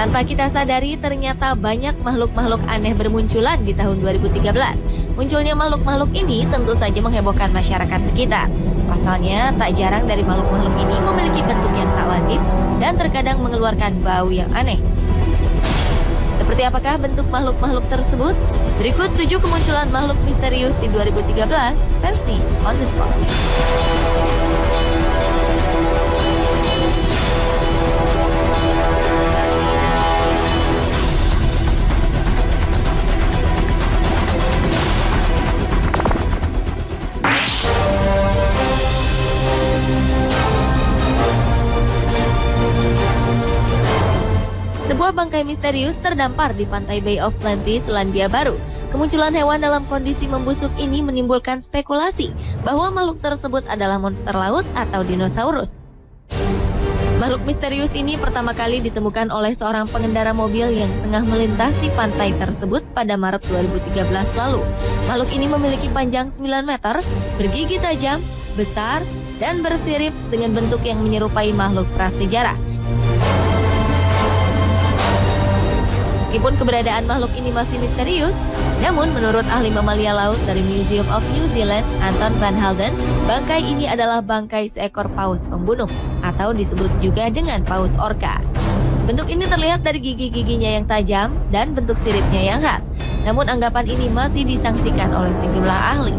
Tanpa kita sadari, ternyata banyak makhluk-makhluk aneh bermunculan di tahun 2013. Munculnya makhluk-makhluk ini tentu saja menghebohkan masyarakat sekitar. Pasalnya, tak jarang dari makhluk-makhluk ini memiliki bentuk yang tak lazim dan terkadang mengeluarkan bau yang aneh. Seperti apakah bentuk makhluk-makhluk tersebut? Berikut 7 kemunculan makhluk misterius di 2013 versi On The Spot. Sebuah bangkai misterius terdampar di pantai Bay of Plenty, Selandia Baru. Kemunculan hewan dalam kondisi membusuk ini menimbulkan spekulasi bahwa makhluk tersebut adalah monster laut atau dinosaurus. Makhluk misterius ini pertama kali ditemukan oleh seorang pengendara mobil yang tengah melintasi pantai tersebut pada Maret 2013 lalu. Makhluk ini memiliki panjang 9 meter, bergigi tajam, besar, dan bersirip dengan bentuk yang menyerupai makhluk prasejarah. Meskipun keberadaan makhluk ini masih misterius, namun menurut ahli mamalia laut dari Museum of New Zealand, Anton van Halden, bangkai ini adalah bangkai seekor paus pembunuh, atau disebut juga dengan paus orca. Bentuk ini terlihat dari gigi-giginya yang tajam dan bentuk siripnya yang khas, namun anggapan ini masih disangsikan oleh sejumlah ahli.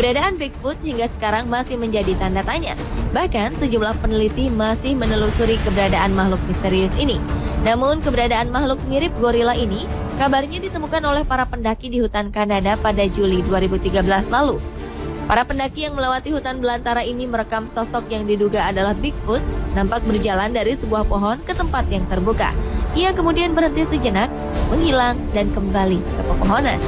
Keberadaan Bigfoot hingga sekarang masih menjadi tanda tanya. Bahkan sejumlah peneliti masih menelusuri keberadaan makhluk misterius ini. Namun keberadaan makhluk mirip gorila ini kabarnya ditemukan oleh para pendaki di hutan Kanada pada Juli 2013 lalu. Para pendaki yang melewati hutan belantara ini merekam sosok yang diduga adalah Bigfoot nampak berjalan dari sebuah pohon ke tempat yang terbuka. Ia kemudian berhenti sejenak, menghilang dan kembali ke pepohonan.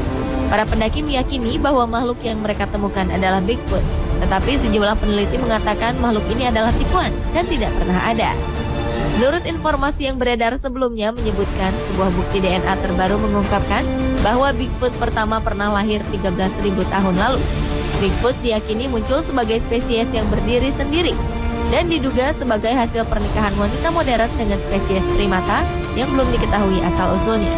Para pendaki meyakini bahwa makhluk yang mereka temukan adalah Bigfoot, tetapi sejumlah peneliti mengatakan makhluk ini adalah tipuan dan tidak pernah ada. Menurut informasi yang beredar sebelumnya menyebutkan sebuah bukti DNA terbaru mengungkapkan bahwa Bigfoot pertama pernah lahir 13.000 tahun lalu. Bigfoot diyakini muncul sebagai spesies yang berdiri sendiri dan diduga sebagai hasil pernikahan wanita modern dengan spesies primata yang belum diketahui asal-usulnya.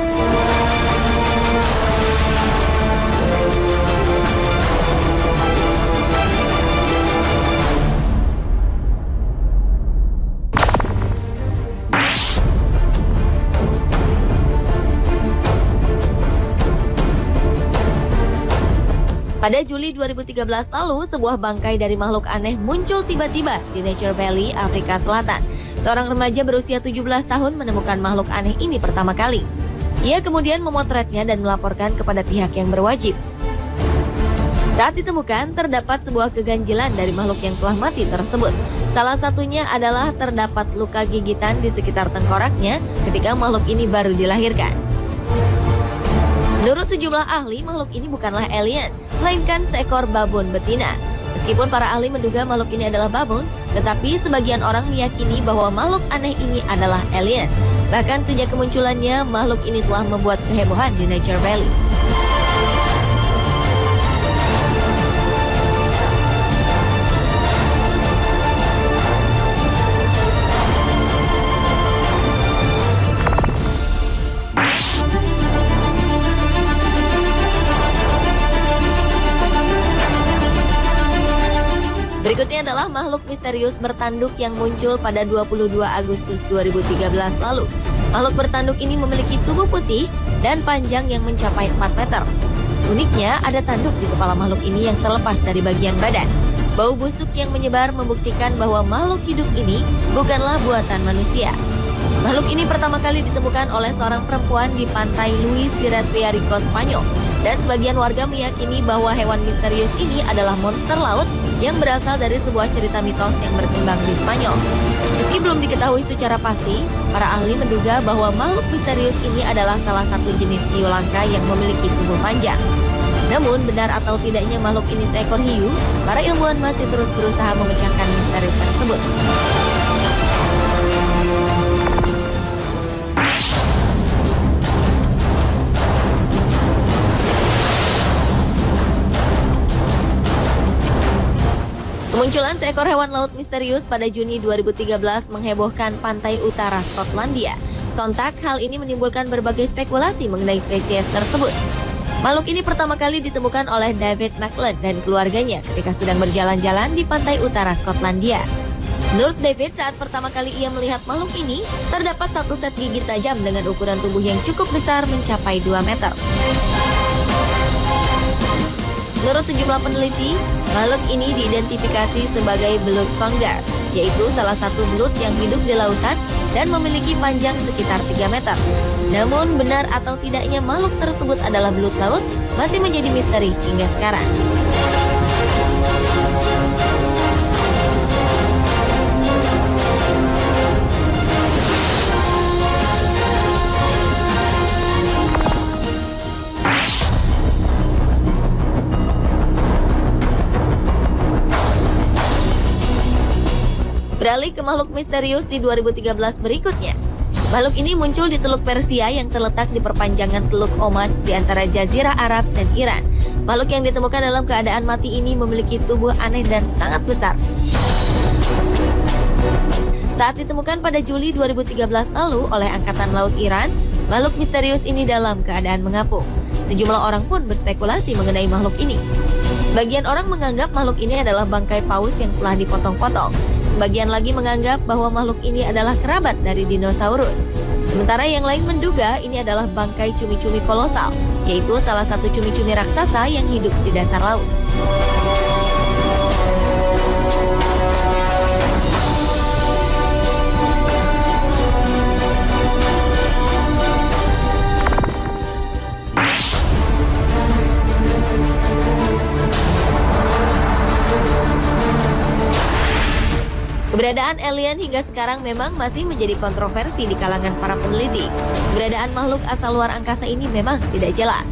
Pada Juli 2013 lalu, sebuah bangkai dari makhluk aneh muncul tiba-tiba di Nature Valley, Afrika Selatan. Seorang remaja berusia 17 tahun menemukan makhluk aneh ini pertama kali. Ia kemudian memotretnya dan melaporkan kepada pihak yang berwajib. Saat ditemukan, terdapat sebuah keganjilan dari makhluk yang telah mati tersebut. Salah satunya adalah terdapat luka gigitan di sekitar tengkoraknya ketika makhluk ini baru dilahirkan. Menurut sejumlah ahli, makhluk ini bukanlah alien, melainkan seekor babon betina. Meskipun para ahli menduga makhluk ini adalah babon, tetapi sebagian orang meyakini bahwa makhluk aneh ini adalah alien. Bahkan sejak kemunculannya, makhluk ini telah membuat kehebohan di Nature Valley. Berikutnya adalah makhluk misterius bertanduk yang muncul pada 22 Agustus 2013 lalu. Makhluk bertanduk ini memiliki tubuh putih dan panjang yang mencapai 4 meter. Uniknya, ada tanduk di kepala makhluk ini yang terlepas dari bagian badan. Bau busuk yang menyebar membuktikan bahwa makhluk hidup ini bukanlah buatan manusia. Makhluk ini pertama kali ditemukan oleh seorang perempuan di pantai Luis Sirate Rico, Spanyol. Dan sebagian warga meyakini bahwa hewan misterius ini adalah monster laut yang berasal dari sebuah cerita mitos yang berkembang di Spanyol. Meski belum diketahui secara pasti, para ahli menduga bahwa makhluk misterius ini adalah salah satu jenis hiu langka yang memiliki tubuh panjang. Namun benar atau tidaknya makhluk ini seekor hiu, para ilmuwan masih terus berusaha memecahkan misteri tersebut. Kemunculan seekor hewan laut misterius pada Juni 2013 menghebohkan pantai utara Skotlandia. Sontak hal ini menimbulkan berbagai spekulasi mengenai spesies tersebut. Makhluk ini pertama kali ditemukan oleh David McLeod dan keluarganya ketika sedang berjalan-jalan di pantai utara Skotlandia. Menurut David, saat pertama kali ia melihat makhluk ini, terdapat satu set gigi tajam dengan ukuran tubuh yang cukup besar mencapai 2 meter. Menurut sejumlah peneliti, makhluk ini diidentifikasi sebagai belut conger, yaitu salah satu belut yang hidup di lautan dan memiliki panjang sekitar 3 meter. Namun benar atau tidaknya makhluk tersebut adalah belut laut masih menjadi misteri hingga sekarang. Beralih ke makhluk misterius di 2013 berikutnya. Makhluk ini muncul di Teluk Persia yang terletak di perpanjangan Teluk Oman di antara Jazirah Arab dan Iran. Makhluk yang ditemukan dalam keadaan mati ini memiliki tubuh aneh dan sangat besar. Saat ditemukan pada Juli 2013 lalu oleh Angkatan Laut Iran, makhluk misterius ini dalam keadaan mengapung. Sejumlah orang pun berspekulasi mengenai makhluk ini. Sebagian orang menganggap makhluk ini adalah bangkai paus yang telah dipotong-potong. Sebagian lagi menganggap bahwa makhluk ini adalah kerabat dari dinosaurus. Sementara yang lain menduga ini adalah bangkai cumi-cumi kolosal, yaitu salah satu cumi-cumi raksasa yang hidup di dasar laut. Keberadaan alien hingga sekarang memang masih menjadi kontroversi di kalangan para peneliti. Keberadaan makhluk asal luar angkasa ini memang tidak jelas.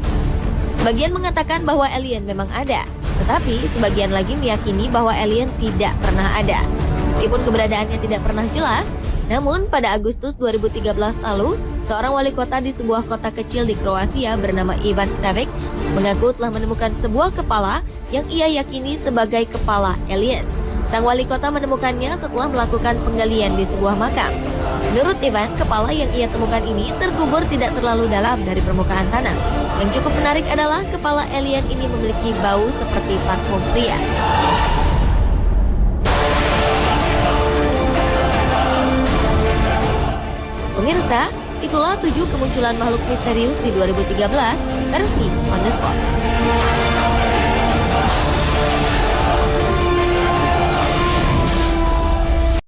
Sebagian mengatakan bahwa alien memang ada, tetapi sebagian lagi meyakini bahwa alien tidak pernah ada. Meskipun keberadaannya tidak pernah jelas, namun pada Agustus 2013 lalu, seorang wali kota di sebuah kota kecil di Kroasia bernama Ivan Stavik mengaku telah menemukan sebuah kepala yang ia yakini sebagai kepala alien. Sang wali kota menemukannya setelah melakukan penggalian di sebuah makam. Menurut Ivan, kepala yang ia temukan ini terkubur tidak terlalu dalam dari permukaan tanah. Yang cukup menarik adalah kepala alien ini memiliki bau seperti parfum pria. Pemirsa, itulah 7 kemunculan makhluk misterius di 2013 versi On The Spot.